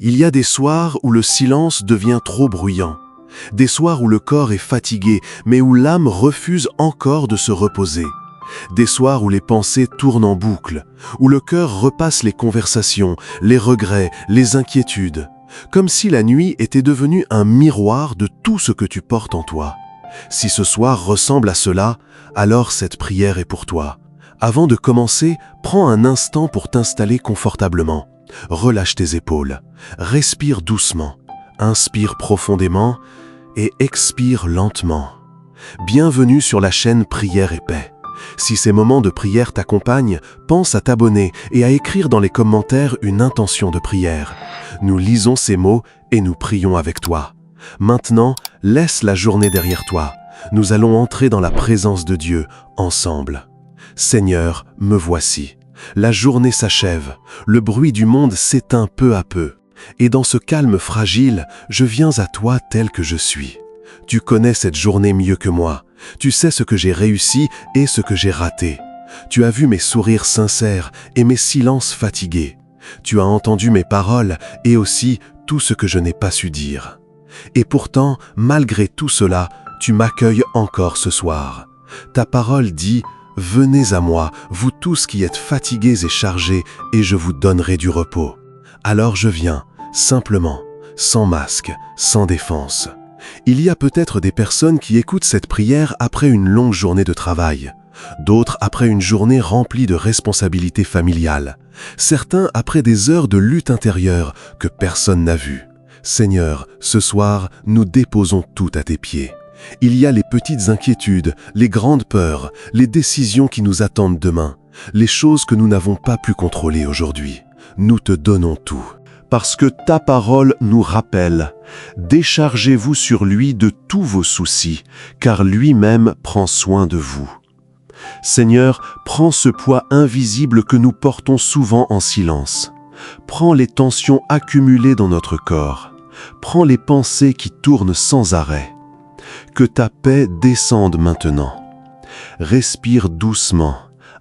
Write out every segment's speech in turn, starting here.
Il y a des soirs où le silence devient trop bruyant, des soirs où le corps est fatigué, mais où l'âme refuse encore de se reposer, des soirs où les pensées tournent en boucle, où le cœur repasse les conversations, les regrets, les inquiétudes, comme si la nuit était devenue un miroir de tout ce que tu portes en toi. Si ce soir ressemble à cela, alors cette prière est pour toi. Avant de commencer, prends un instant pour t'installer confortablement. Relâche tes épaules, respire doucement, inspire profondément et expire lentement. Bienvenue sur la chaîne Prière et Paix. Si ces moments de prière t'accompagnent, pense à t'abonner et à écrire dans les commentaires une intention de prière. Nous lisons ces mots et nous prions avec toi. Maintenant, laisse la journée derrière toi. Nous allons entrer dans la présence de Dieu ensemble. Seigneur, me voici. La journée s'achève, le bruit du monde s'éteint peu à peu. Et dans ce calme fragile, je viens à toi tel que je suis. Tu connais cette journée mieux que moi. Tu sais ce que j'ai réussi et ce que j'ai raté. Tu as vu mes sourires sincères et mes silences fatigués. Tu as entendu mes paroles et aussi tout ce que je n'ai pas su dire. Et pourtant, malgré tout cela, tu m'accueilles encore ce soir. Ta parole dit « Venez à moi, vous tous qui êtes fatigués et chargés, et je vous donnerai du repos. » Alors je viens, simplement, sans masque, sans défense. Il y a peut-être des personnes qui écoutent cette prière après une longue journée de travail, d'autres après une journée remplie de responsabilités familiales, certains après des heures de lutte intérieure que personne n'a vues. Seigneur, ce soir, nous déposons tout à tes pieds. Il y a les petites inquiétudes, les grandes peurs, les décisions qui nous attendent demain, les choses que nous n'avons pas pu contrôler aujourd'hui. Nous te donnons tout. Parce que ta parole nous rappelle, déchargez-vous sur lui de tous vos soucis, car lui-même prend soin de vous. Seigneur, prends ce poids invisible que nous portons souvent en silence. Prends les tensions accumulées dans notre corps. Prends les pensées qui tournent sans arrêt. Que ta paix descende maintenant. Respire doucement,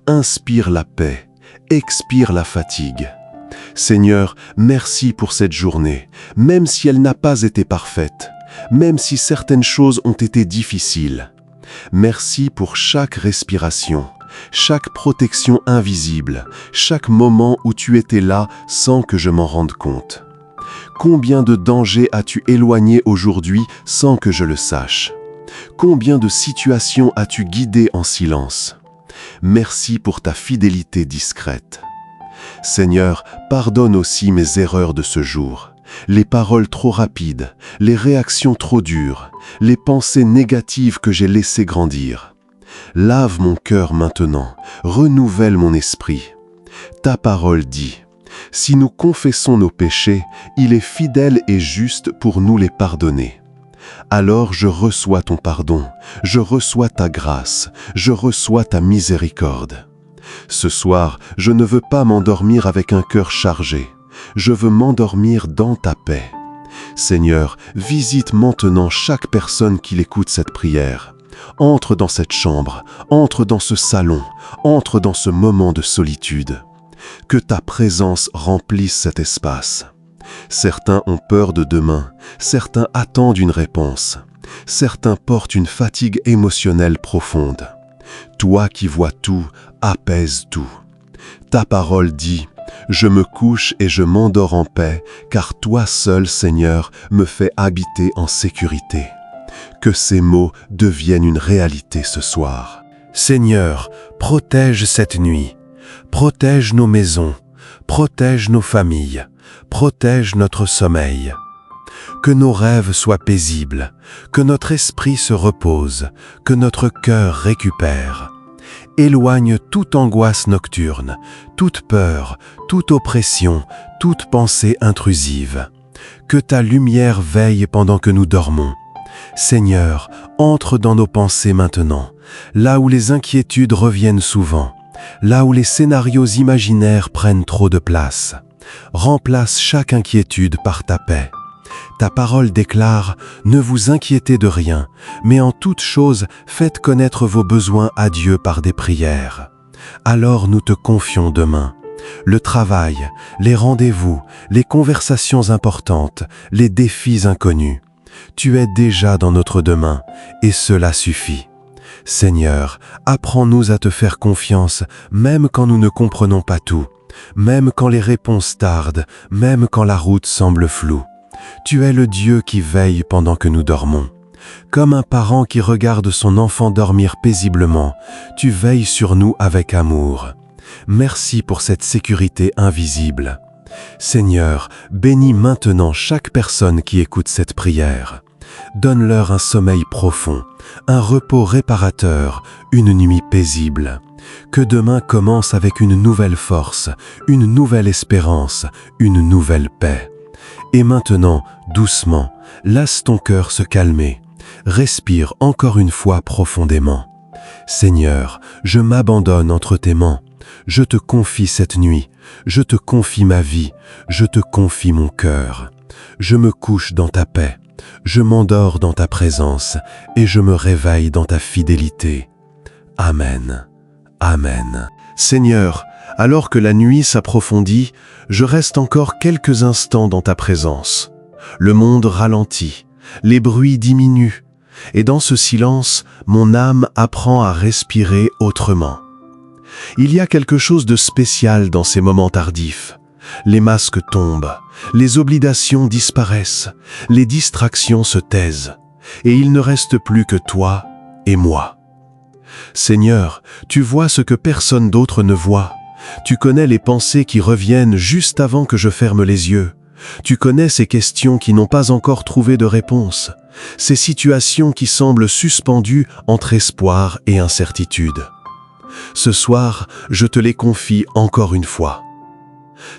inspire la paix, expire la fatigue. Seigneur, merci pour cette journée, même si elle n'a pas été parfaite, même si certaines choses ont été difficiles. Merci pour chaque respiration, chaque protection invisible, chaque moment où tu étais là sans que je m'en rende compte. Combien de dangers as-tu éloignés aujourd'hui sans que je le sache? Combien de situations as-tu guidées en silence? Merci pour ta fidélité discrète. Seigneur, pardonne aussi mes erreurs de ce jour, les paroles trop rapides, les réactions trop dures, les pensées négatives que j'ai laissées grandir. Lave mon cœur maintenant, renouvelle mon esprit. Ta parole dit, si nous confessons nos péchés, il est fidèle et juste pour nous les pardonner. Alors je reçois ton pardon, je reçois ta grâce, je reçois ta miséricorde. Ce soir, je ne veux pas m'endormir avec un cœur chargé. Je veux m'endormir dans ta paix. Seigneur, visite maintenant chaque personne qui écoute cette prière. Entre dans cette chambre, entre dans ce salon, entre dans ce moment de solitude. Que ta présence remplisse cet espace. Certains ont peur de demain, certains attendent une réponse, certains portent une fatigue émotionnelle profonde. Toi qui vois tout, apaise tout. Ta parole dit, je me couche et je m'endors en paix, car toi seul, Seigneur, me fais habiter en sécurité. Que ces mots deviennent une réalité ce soir. Seigneur, protège cette nuit, protège nos maisons, protège nos familles, protège notre sommeil. Que nos rêves soient paisibles, que notre esprit se repose, que notre cœur récupère. Éloigne toute angoisse nocturne, toute peur, toute oppression, toute pensée intrusive. Que ta lumière veille pendant que nous dormons. Seigneur, entre dans nos pensées maintenant, là où les inquiétudes reviennent souvent, là où les scénarios imaginaires prennent trop de place. Remplace chaque inquiétude par ta paix. Ta parole déclare « Ne vous inquiétez de rien, mais en toute chose, faites connaître vos besoins à Dieu par des prières. » Alors nous te confions demain. Le travail, les rendez-vous, les conversations importantes, les défis inconnus. Tu es déjà dans notre demain, et cela suffit. Seigneur, apprends-nous à te faire confiance, même quand nous ne comprenons pas tout, même quand les réponses tardent, même quand la route semble floue. Tu es le Dieu qui veille pendant que nous dormons. Comme un parent qui regarde son enfant dormir paisiblement, tu veilles sur nous avec amour. Merci pour cette sécurité invisible. Seigneur, bénis maintenant chaque personne qui écoute cette prière. Donne-leur un sommeil profond, un repos réparateur, une nuit paisible. Que demain commence avec une nouvelle force, une nouvelle espérance, une nouvelle paix. Et maintenant, doucement, laisse ton cœur se calmer. Respire encore une fois profondément. Seigneur, je m'abandonne entre tes mains. Je te confie cette nuit, je te confie ma vie, je te confie mon cœur. Je me couche dans ta paix, je m'endors dans ta présence et je me réveille dans ta fidélité. Amen. Amen. Seigneur, alors que la nuit s'approfondit, je reste encore quelques instants dans ta présence. Le monde ralentit, les bruits diminuent, et dans ce silence, mon âme apprend à respirer autrement. Il y a quelque chose de spécial dans ces moments tardifs. Les masques tombent, les obligations disparaissent, les distractions se taisent, et il ne reste plus que toi et moi. Seigneur, tu vois ce que personne d'autre ne voit. Tu connais les pensées qui reviennent juste avant que je ferme les yeux. Tu connais ces questions qui n'ont pas encore trouvé de réponse, ces situations qui semblent suspendues entre espoir et incertitude. Ce soir, je te les confie encore une fois.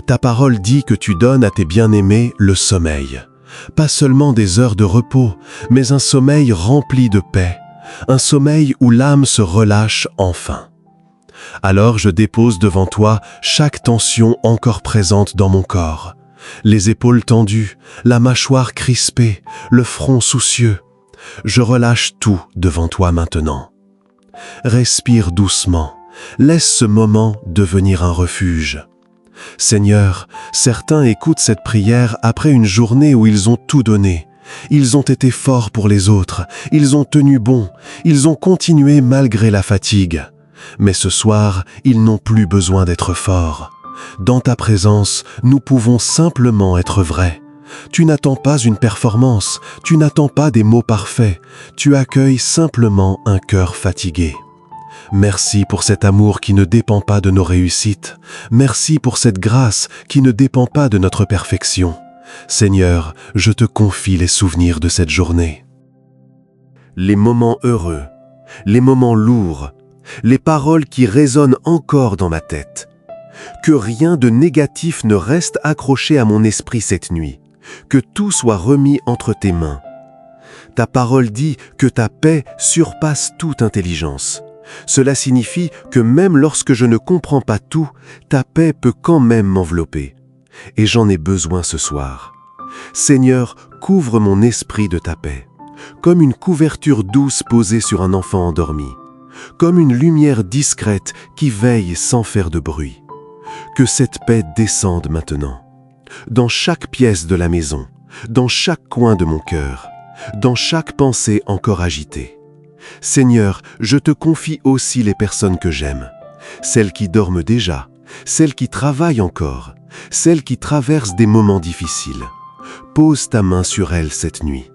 Ta parole dit que tu donnes à tes bien-aimés le sommeil. Pas seulement des heures de repos, mais un sommeil rempli de paix, un sommeil où l'âme se relâche enfin. Alors je dépose devant toi chaque tension encore présente dans mon corps. Les épaules tendues, la mâchoire crispée, le front soucieux. Je relâche tout devant toi maintenant. Respire doucement, laisse ce moment devenir un refuge. Seigneur, certains écoutent cette prière après une journée où ils ont tout donné. Ils ont été forts pour les autres, ils ont tenu bon, ils ont continué malgré la fatigue. Mais ce soir, ils n'ont plus besoin d'être forts. Dans ta présence, nous pouvons simplement être vrais. Tu n'attends pas une performance, tu n'attends pas des mots parfaits, tu accueilles simplement un cœur fatigué. Merci pour cet amour qui ne dépend pas de nos réussites. Merci pour cette grâce qui ne dépend pas de notre perfection. Seigneur, je te confie les souvenirs de cette journée. Les moments heureux, les moments lourds, les paroles qui résonnent encore dans ma tête. Que rien de négatif ne reste accroché à mon esprit cette nuit. Que tout soit remis entre tes mains. Ta parole dit que ta paix surpasse toute intelligence. Cela signifie que même lorsque je ne comprends pas tout, ta paix peut quand même m'envelopper. Et j'en ai besoin ce soir. Seigneur, couvre mon esprit de ta paix, comme une couverture douce posée sur un enfant endormi, comme une lumière discrète qui veille sans faire de bruit. Que cette paix descende maintenant, dans chaque pièce de la maison, dans chaque coin de mon cœur, dans chaque pensée encore agitée. Seigneur, je te confie aussi les personnes que j'aime, celles qui dorment déjà, celles qui travaillent encore, celles qui traversent des moments difficiles. Pose ta main sur elles cette nuit.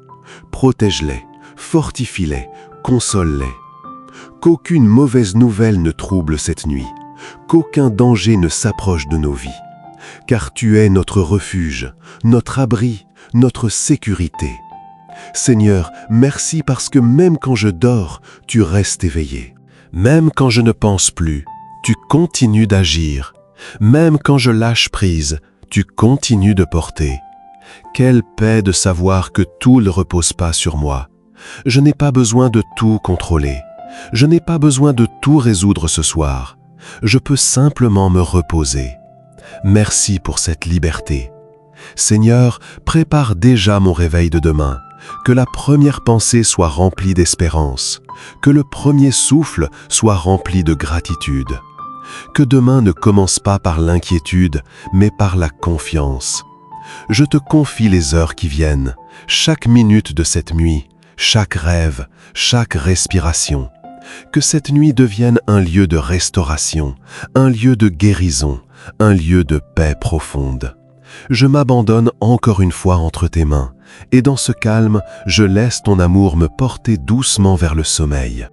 Protège-les, fortifie-les, console-les. Qu'aucune mauvaise nouvelle ne trouble cette nuit, qu'aucun danger ne s'approche de nos vies. Car tu es notre refuge, notre abri, notre sécurité. Seigneur, merci parce que même quand je dors, tu restes éveillé. Même quand je ne pense plus, tu continues d'agir. Même quand je lâche prise, tu continues de porter. Quelle paix de savoir que tout ne repose pas sur moi. Je n'ai pas besoin de tout contrôler. Je n'ai pas besoin de tout résoudre ce soir. Je peux simplement me reposer. Merci pour cette liberté. Seigneur, prépare déjà mon réveil de demain. Que la première pensée soit remplie d'espérance. Que le premier souffle soit rempli de gratitude. Que demain ne commence pas par l'inquiétude, mais par la confiance. Je te confie les heures qui viennent, chaque minute de cette nuit, chaque rêve, chaque respiration. Que cette nuit devienne un lieu de restauration, un lieu de guérison, un lieu de paix profonde. Je m'abandonne encore une fois entre tes mains, et dans ce calme, je laisse ton amour me porter doucement vers le sommeil.